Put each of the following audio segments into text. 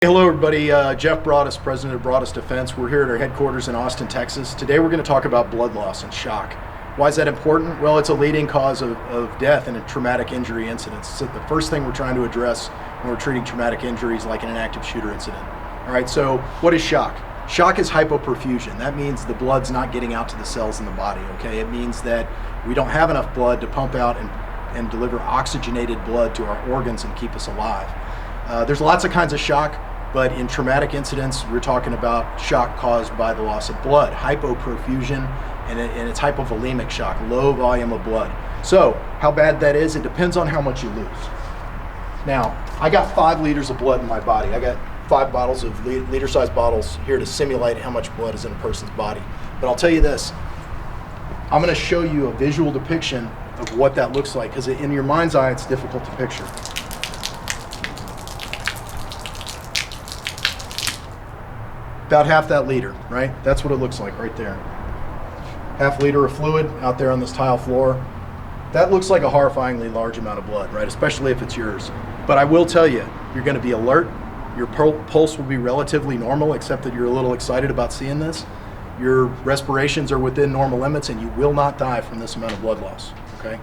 Hello everybody, Jeff Broadus, President of Broadus Defense. We're here at our headquarters in Austin, Texas. Today we're going to talk about blood loss and shock. Why is that important? Well, it's a leading cause of death in a traumatic injury incidents. So the first thing we're trying to address when we're treating traumatic injuries like in an active shooter incident. All right, so what is shock? Shock is hypoperfusion. That means the blood's not getting out to the cells in the body, okay? It means that we don't have enough blood to pump out and deliver oxygenated blood to our organs and keep us alive. There's lots of kinds of shock. But in traumatic incidents, we're talking about shock caused by the loss of blood, hypoperfusion, and it's hypovolemic shock, low volume of blood. So how bad that is, it depends on how much you lose. Now, I got 5 liters of blood in my body. I got 5 bottles of liter-sized bottles here to simulate how much blood is in a person's body. But I'll tell you this, I'm going to show you a visual depiction of what that looks like, because in your mind's eye, it's difficult to picture. About half that liter, right? That's what it looks like right there. Half liter of fluid out there on this tile floor. That looks like a horrifyingly large amount of blood, right? Especially if it's yours. But I will tell you, you're going to be alert. Your pulse will be relatively normal, except that you're a little excited about seeing this. Your respirations are within normal limits, and you will not die from this amount of blood loss, okay?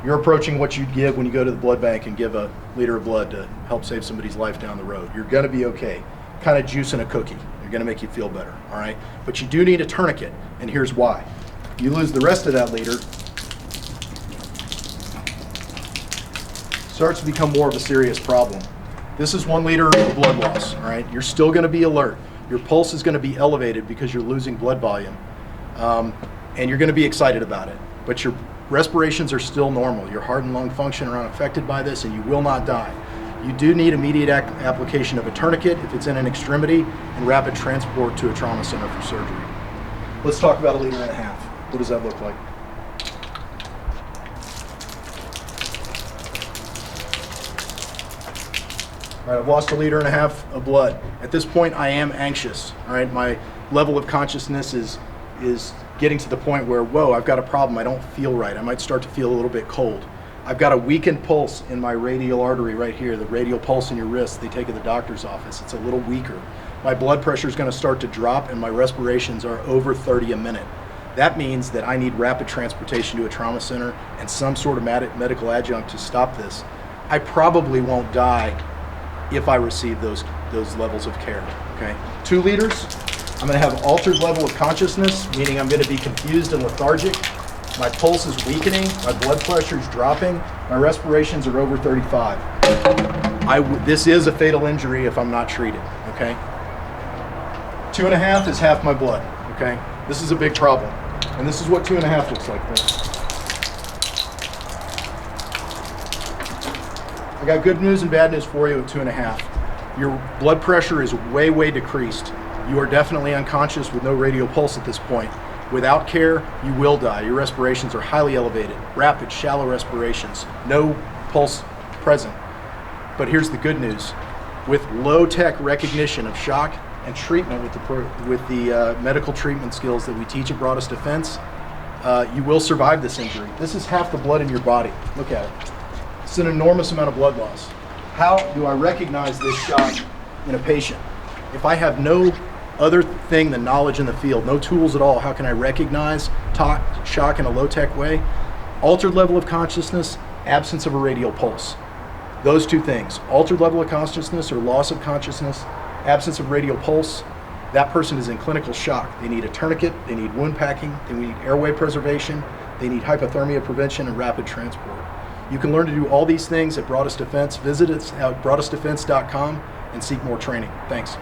You're approaching what you'd give when you go to the blood bank and give a liter of blood to help save somebody's life down the road. You're going to be okay. Kind of juice in a cookie. Going to make you feel better, all right? But you do need a tourniquet, and here's why. You lose the rest of that liter, starts to become more of a serious problem. This is 1 liter of blood loss, all right? You're still going to be alert. Your pulse is going to be elevated because you're losing blood volume, and you're going to be excited about it. But your respirations are still normal. Your heart and lung function are unaffected by this, and you will not die. You do need immediate application of a tourniquet if it's in an extremity and rapid transport to a trauma center for surgery. Let's talk about 1.5 liters. What does that look like? All right, I've lost 1.5 liters of blood. At this point, I am anxious. All right, my level of consciousness is getting to the point where, whoa, I've got a problem. I don't feel right. I might start to feel a little bit cold. I've got a weakened pulse in my radial artery right here, the radial pulse in your wrist they take at the doctor's office. It's a little weaker. My blood pressure is going to start to drop and my respirations are over 30 a minute. That means that I need rapid transportation to a trauma center and some sort of medical adjunct to stop this. I probably won't die if I receive those levels of care, okay? 2 liters, I'm going to have altered level of consciousness, meaning I'm going to be confused and lethargic. My pulse is weakening, my blood pressure is dropping, my respirations are over 35. This is a fatal injury if I'm not treated, okay? 2.5 is half my blood, okay? This is a big problem. And this is what 2.5 looks like. I got good news and bad news for you at 2.5. Your blood pressure is way, way decreased. You are definitely unconscious with no radial pulse at this point. Without care, you will die. Your respirations are highly elevated, rapid, shallow respirations, no pulse present. But here's the good news. With low-tech recognition of shock and treatment with the medical treatment skills that we teach at Broadus Defense, you will survive this injury. This is half the blood in your body. Look at it. It's an enormous amount of blood loss. How do I recognize this shock in a patient? If I have no other thing than knowledge in the field, no tools at all, how can I recognize shock in a low-tech way? Altered level of consciousness, absence of a radial pulse. Those 2 things, altered level of consciousness or loss of consciousness, absence of radial pulse, that person is in clinical shock. They need a tourniquet, they need wound packing, they need airway preservation, they need hypothermia prevention and rapid transport. You can learn to do all these things at Broadus Defense. Visit us at broadusdefense.com and seek more training. Thanks.